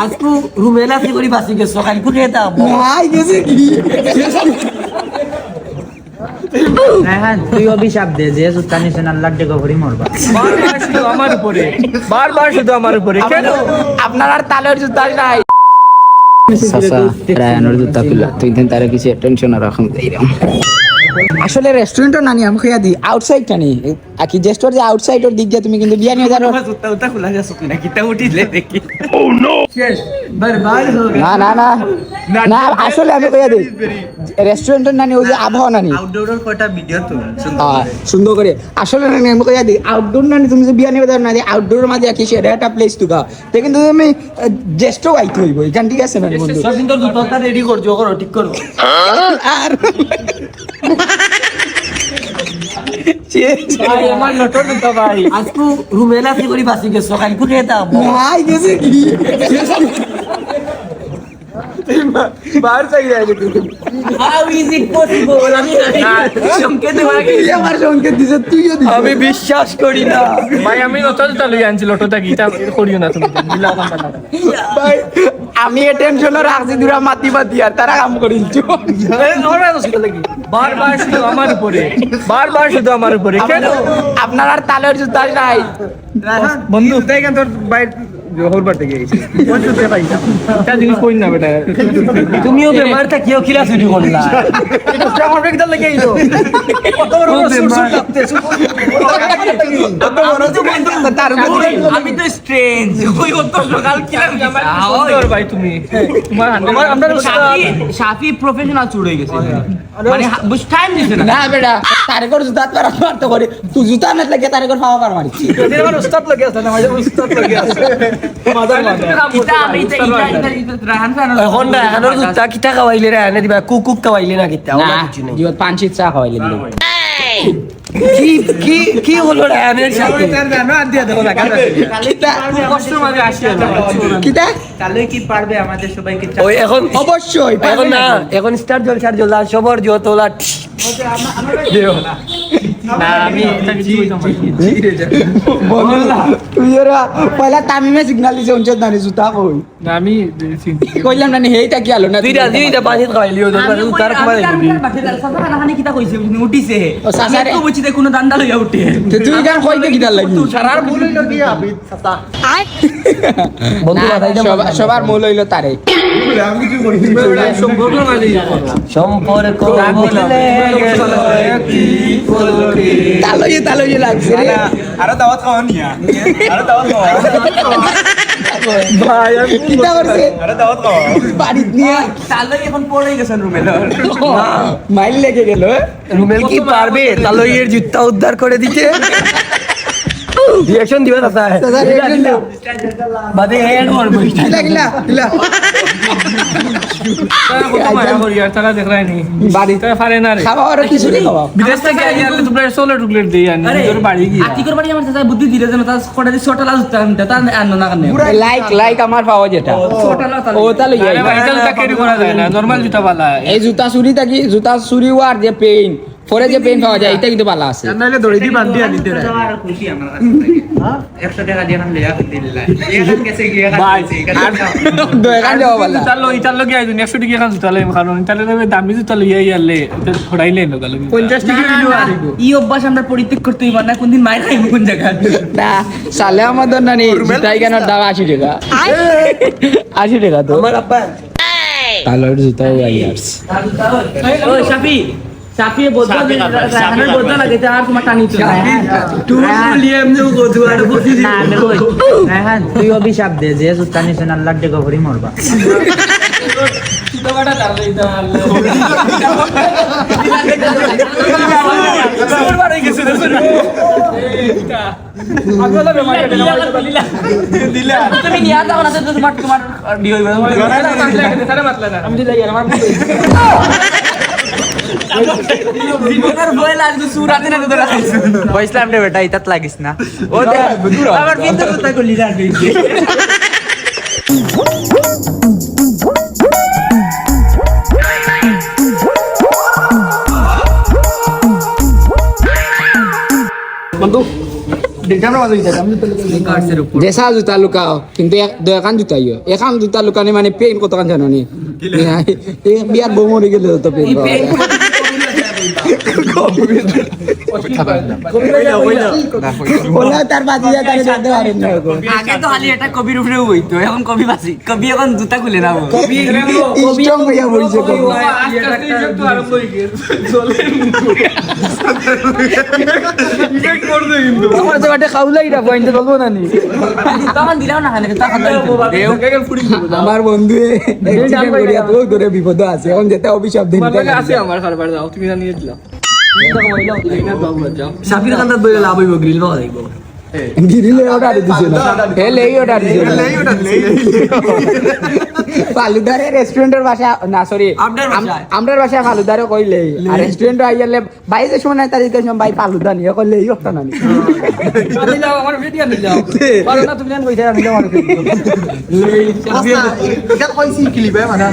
আজকু রুমেলা কি করি বাসি গেছো কালকু খেতা ভাই গেছে কি হ্যাঁ তুই অভিশাপ দে যে জুতা নিছেন আল্লাহর ডেকে ভরি মরবা বারবার শুধু আমার উপরে কেন আপনার আর তালের জুতা নাই সাসা রায়ানোর জুতা খুলা তুই দিন তারে কিছু টেনশন রাখুন আসলে রেস্টুরেন্টও নানি আমি খেয়া দিই আউটসাইড টানি আকি জেস্টর যে আউটসাইডর দিক দিয়ে তুমি কিন্তু বিয়া নিয়ে যাও জুতা খোলা গেছো না কিটা উঠিলে দেখি না না না না আসলে আমি কইয়া দিই রেস্টুরেন্টের নানি ওই যে আবহাওয়া নানি আউটডোরের কয়টা ভিডিও তো সুন্দর করে আসলে নানি আমি কইয়া দিই আউটডোর নানি তুমি যে বিয়া নিয়ে যাও না আউটডোরের মাঝে কি সেটা একটা প্লেস তুকা তো কিন্তু তুমি জেস্টও আইতে হইব এখান ঠিক আছে না বন্ধু কিন্তু জুতাটা রেডি করছো করো ঠিক করো আর আমার নটর জুতা ভাই আজকু রুমেলা কি করি বাসি গেছো কালকু খেতা ভাই গেছে কি বাহার চাই যায় হাউ ইজ ইট পসিবল আমি সংকেত আমার সংকেত দিছে তুইও দিছিস আমি বিশ্বাস করি না ভাই আমি নতুন লই আনছি লটোটা গিটা করিও না তুমি দিলা কাম ভাই আমি এ টেনশনে রাখছি দুরা মাটি মাটি আর তারা কাম করিছো বারবার শুধু আমার উপরে বারবার শুধু আমার উপরে কেন আপনার আর তালের জুতা নাই বন্ধু তাই কেন তোর বাইর জোহর বাড়তে গিয়েছি কোন জুতে পাইছা একটা জিনিস কই না বেটা তুমিও বেমার থাকিও কিলা চুরি করলা এটা আমার কিটা লাগি আইলো কত বড় সুরসুর কাঁপতে আমি তো স্ট্রেঞ্জ ওই কত সকাল কিলা সুন্দর ভাই তুমি তোমার আমরা শাফি প্রফেশনাল চুর হয়ে গেছে মানে বুঝ টাইম দিছে না না বেটা তারে করে জুতা পারা মারতে করে তুই জুতা না লাগে তারে করে খাওয়া পার মারিছি এদের আমার উস্তাদ লাগে আছে না আমাদের উস্তাদ লাগে আছে মাদার কিতা আমি এটা রাহান ফান এখন রাহানোর জুতা কিতা খাওয়াইলে রাহানে দিবা কুকুক খাওয়াইলে না কিতা ওনা কিছু নাই জীবন পাঁচ চা খাওয়াইলে দিল কি কি কি হলো রাহানের সাথে জানো আর দিয়া দেখো লাগা কিতা কষ্ট মাঝে আসি কিতা তাহলে কি পারবে আমাদের সবাইকে ওই এখন অবশ্যই এখন না এখন স্টার জলসার সবর দিও তোলা দিও না আমি এটা কিছু কইতাম তুই ওরা পয়লা তামিমে সিগন্যাল দিছে উনচে দানি জুতা কই না আমি কইলাম না হেইটা কি আলো না দুইটা পানি খাওয়াইলিও তার খাওয়াই কিতা কইছে উঠিছে ও সাসারে তো বুঝিতে কোনো ডান্ডা লইয়া উঠে তুই গান কইতে কিটা লাগি সারার ভুল হইলো কি আবি ছাতা বন্ধু বাতাইতে সবার মূল হইলো তারে সম্পর্ক বলে কি বলকে তালইয়ে লাগছে রে আরো দাওয়াত খাওয়া নিয়া আরো দাওয়াত খাওয়া ভাই আমি কিটা করছে আরো দাওয়াত খাওয়া বাড়ি নিয়ে তালই এখন পড়ে গেছেন রুমেল মাইল লেগে গেল রুমেল কি পারবে তালইয়ের জুতা উদ্ধার করে দিতে রিঅ্যাকশন দিবা দাদা বাদে হেড মারবো কিলা কিলা কিলা তারা দেখ রাই নি বাড়ি তারা পারে না রে খাওয়া আর কিছু নেই খাওয়া বিদেশ থেকে আইলে তোমরা সোলো টুকলেট দেই আনি তোর বাড়ি গিয়ে আতিকর বাড়ি আমার চাচা বুদ্ধি দিলে যেন তার কোটা দি ছোটলা জুতা আনতে তা আনো না কানে লাইক আমার পাওয়া যেটা ও তাহলে আরে ভাই এটা তো ক্যারি করা যায় না নরমাল জুতা বালা এই জুতা চুরি থাকি জুতা চুরি আর যে পেইন পরে যে পেইন পাওয়া যায় এটা কিন্তু ভালো আছে নাইলে দড়ি দি বান্ধি আনি দে আর খুশি আমার কাছে 100 টাকা দিয়ে নাম লিয়া দিল্লা এখান কাছে গিয়ে দোকান যাওয়া ভালো ইতালো কি আইছো 100 টাকা খান জুতা লাইম খানো ইতালে দামি জুতা লইয়া ইয়ালে ছড়াইলে না গালো 50 টাকা দিলো আর ই অভ্যাস আমরা পরিত্যাগ করতে হইব না কোনদিন মাইর খাইব কোন জায়গা না সালে আমাদের নানি জুতাই কেনার দাম 80 টাকা 80 টাকা তো আমার আব্বা কালোর জুতাও আইয়ার্স ওই শাফি শাফি বদলা রাহানের বদলা লাগে আর তোমার টানি তো তুই বলি এমনি গদু আর বসি না আমি কই হ্যাঁ তুই অভিশাপ দে যে জুতা নিছেন আল্লাহর ডেকে ভরি মরবা জুতাটা ডালই দাও সোর বাড়ি গেছে এইটা আগলা বেমার দিলা তুমি নিয়া দাও না তো তোমার ডিও হইবে সারা মাতলা না আমি দিলাই আমার জীবনের বই লাগবে সুরাতে না তোরা বইসলাম রে বেটা ইতাত লাগিস না ও দে আবার কিন্তু কথা কইলি না বন্ধু যেসা জুতা লুকাও কিন্তু এখান জুতাইও এখান জুতা লুকানি মানে পেন কতখান জানো নি বিয়ার বউ মরে গেলে তো পেন তার বাজি তার সাথে পারেন না আগে তো খালি এটা কবির উপরেও বইতো এখন কবি বাসি কবি এখন জুতা খুলে না কবি স্ট্রং হইয়া বলছে আমার তো একটা খাউলাই না পয়েন্টে বলবো না নি তখন দিলাও না আমার বন্ধু ধরে বিপদ আছে এখন যেটা অভিশাপ দিন আছে আমার খাবার দাও তুমি জানিয়ে দিলা সাফির কান্দার বইলে লাভ হইব গ্রিল পাওয়া যাইব গিরিলে অর্ডার দিছে না হেলে অর্ডার দিছে ফালুদারে রেস্টুরেন্টের ভাষা না সরি আমরার ভাষা ফালুদারে কইলে আর রেস্টুরেন্ট আইলে বাইরে সময় তার জিজ্ঞাসা ভাই ফালুদা নিয়ে কইলে এই কথা না দিলাও আমার ভিডিও দিলাও পারো না তুমি জান কইতে আমি আমার এটা কইছি ক্লিপে মানে